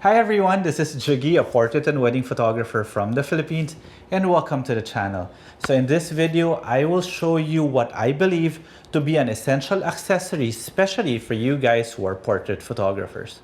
Hi everyone, this is Jiggie, a portrait and wedding photographer from the Philippines, and welcome to the channel. So in this video, I will show you what I believe to be an essential accessory, especially for you guys who are portrait photographers.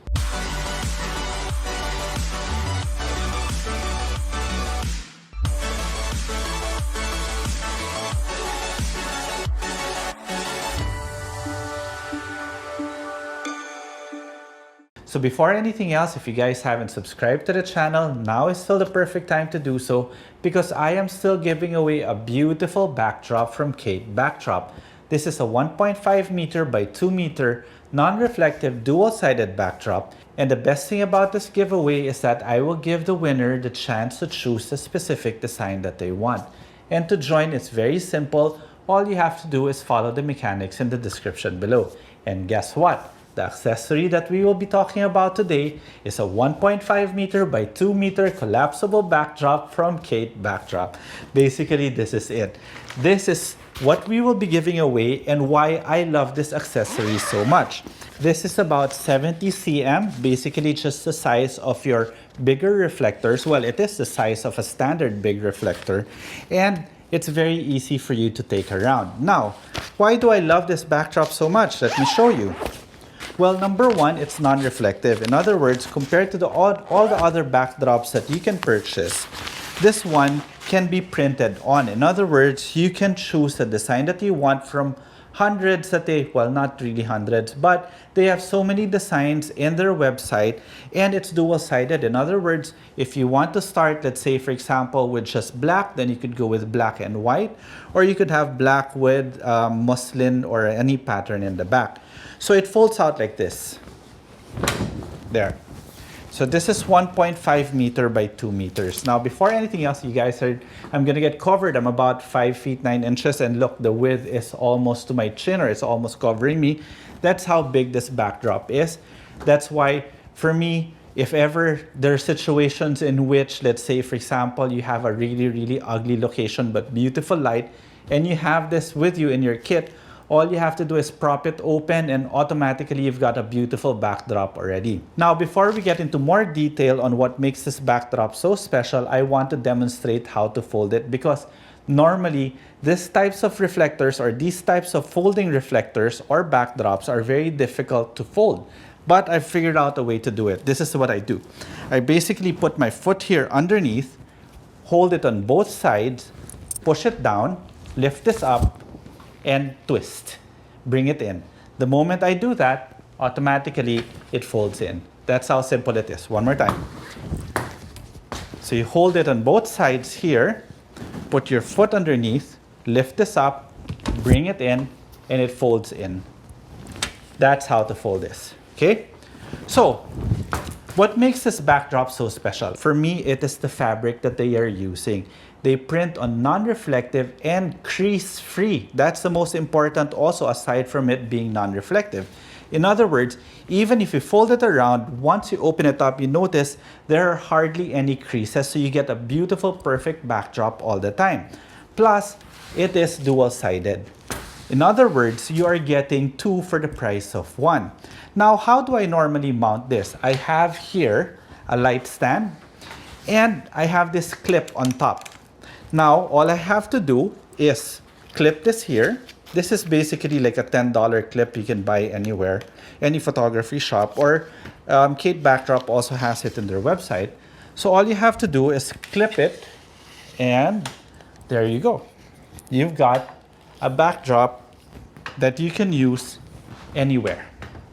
So before anything else, if you guys haven't subscribed to the channel, now is still the perfect time to do so because I am still giving away a beautiful backdrop from Kate Backdrop. This is a 1.5 meter by 2 meter non-reflective dual-sided backdrop, and the best thing about this giveaway is that I will give the winner the chance to choose a specific design that they want. And to join, it's very simple. All you have to do is follow the mechanics in the description below. And guess what? The accessory that we will be talking about today is a 1.5 meter by 2 meter collapsible backdrop from Kate Backdrop. Basically, this is it. This is what we will be giving away and why I love this accessory so much. This is about 70 cm, basically just the size of your bigger reflectors. Well, it is the size of a standard big reflector, and it's very easy for you to take around. Now, why do I love this backdrop so much? Let me show you. Well, number one, it's non-reflective. In other words, compared to all the other backdrops that you can purchase, this one can be printed on. In other words, you can choose the design that you want from hundreds that well, not really hundreds, but they have so many designs in their website, and it's dual-sided. In other words, if you want to start, let's say, for example, with just black, then you could go with black and white, or you could have black with muslin or any pattern in the back. So it folds out like this. There. So this is 1.5 meter by 2 meters. Now, before anything else, you guys heard, I'm gonna get covered. I'm about 5 feet 9 inches, and look, the width is almost to my chin, or it's almost covering me. That's how big this backdrop is. That's why, for me, if ever there are situations in which, let's say, for example, you have a really, really ugly location but beautiful light, and you have this with you in your kit, all you have to do is prop it open and automatically you've got a beautiful backdrop already. Now, before we get into more detail on what makes this backdrop so special, I want to demonstrate how to fold it, because normally these types of reflectors or these types of folding reflectors or backdrops are very difficult to fold. But I've figured out a way to do it. This is what I do. I basically put my foot here underneath, hold it on both sides, push it down, lift this up, and twist. Bring it in. The moment I do that, automatically it folds in. That's how simple it is. One more time. So you hold it on both sides here, put your foot underneath, lift this up, bring it in, and it folds in. That's how to fold this. Okay? So, what makes this backdrop so special? For me, it is the fabric that they are using. They print on non-reflective and crease-free. That's the most important also, aside from it being non-reflective. In other words, even if you fold it around, once you open it up, you notice there are hardly any creases, so you get a beautiful, perfect backdrop all the time. Plus, it is dual-sided. In other words, you are getting two for the price of one. Now, how do I normally mount this? I have here a light stand, and I have this clip on top. Now, all I have to do is clip this here. This is basically like a $10 clip you can buy anywhere, any photography shop, or Kate Backdrop also has it in their website. So all you have to do is clip it, and there you go. You've got a backdrop that you can use anywhere.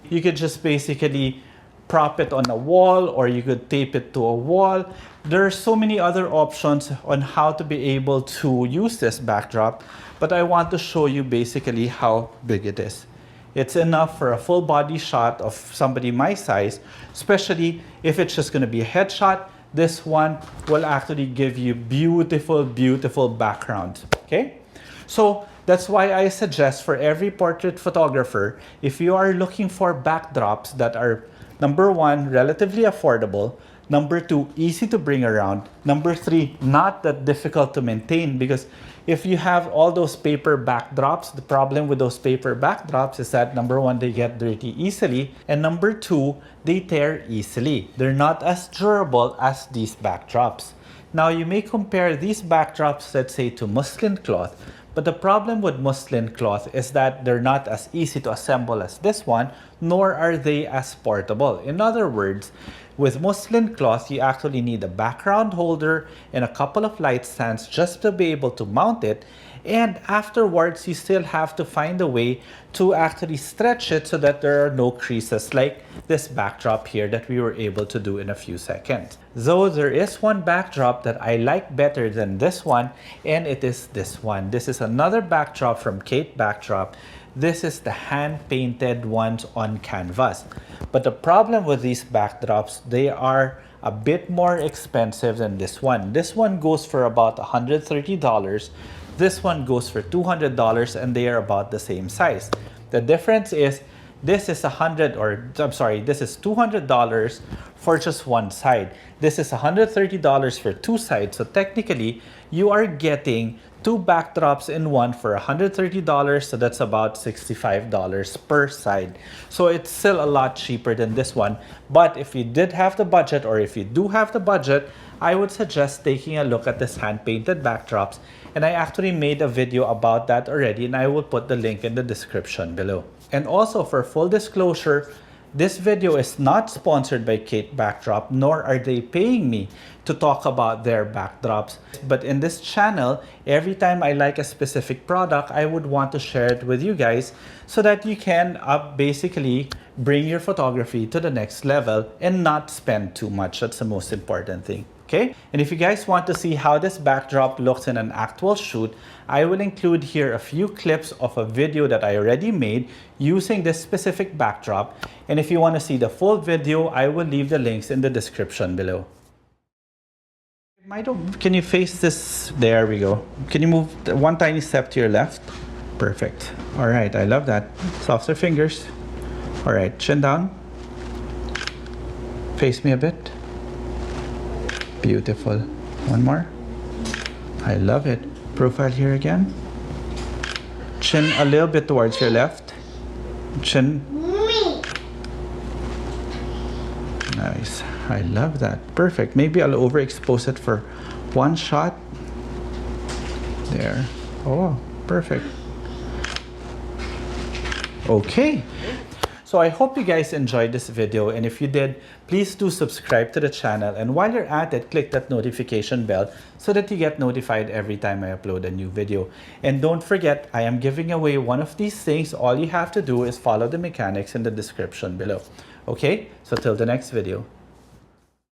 You could just basically prop it on a wall, or you could tape it to a wall. There are so many other options on how to be able to use this backdrop, but I want to show you basically how big it is. It's enough for a full body shot of somebody my size, especially if it's just going to be a headshot. This one will actually give you beautiful, beautiful background. Okay? So that's why I suggest for every portrait photographer, if you are looking for backdrops that are, number one, relatively affordable, Number 2, easy to bring around. Number 3, not that difficult to maintain, because if you have all those paper backdrops, the problem with those paper backdrops is that number 1, they get dirty easily, and number 2, they tear easily. They're not as durable as these backdrops. Now you may compare these backdrops, let's say, to muslin cloth, but the problem with muslin cloth is that they're not as easy to assemble as this one, nor are they as portable. In other words, with muslin cloth, you actually need a background holder and a couple of light stands just to be able to mount it. And afterwards, you still have to find a way to actually stretch it so that there are no creases like this backdrop here that we were able to do in a few seconds. Though there is one backdrop that I like better than this one, and it is this one. This is another backdrop from Kate Backdrop. This is the hand-painted ones on canvas. But the problem with these backdrops, they are a bit more expensive than this one. This one goes for about $130. This one goes for $200, and they are about the same size. The difference is this is this is $200 for just one side. This is $130 for two sides. So technically, you are getting two backdrops in one for $130, so that's about $65 per side. So it's still a lot cheaper than this one. But if you did have the budget, or if you do have the budget, I would suggest taking a look at this hand-painted backdrops. And I actually made a video about that already, and I will put the link in the description below. And also, for full disclosure, this video is not sponsored by Kate Backdrop, nor are they paying me to talk about their backdrops. But in this channel, every time I like a specific product, I would want to share it with you guys so that you can basically bring your photography to the next level and not spend too much. That's the most important thing. Okay? And if you guys want to see how this backdrop looks in an actual shoot, I will include here a few clips of a video that I already made using this specific backdrop. And if you want to see the full video, I will leave the links in the description below. Can you face this? There we go. Can you move one tiny step to your left? Perfect. All right, I love that. Softer fingers. All right, chin down. Face me a bit. Beautiful. One more. I love it. Profile here again. Chin a little bit towards your left. Chin. Nice. I love that. Perfect. Maybe I'll overexpose it for one shot. There. Oh, perfect. Okay. So I hope you guys enjoyed this video, and if you did, please do subscribe to the channel, and while you're at it, click that notification bell so that you get notified every time I upload a new video. And don't forget, I am giving away one of these things. All you have to do is follow the mechanics in the description below. Okay, so till the next video.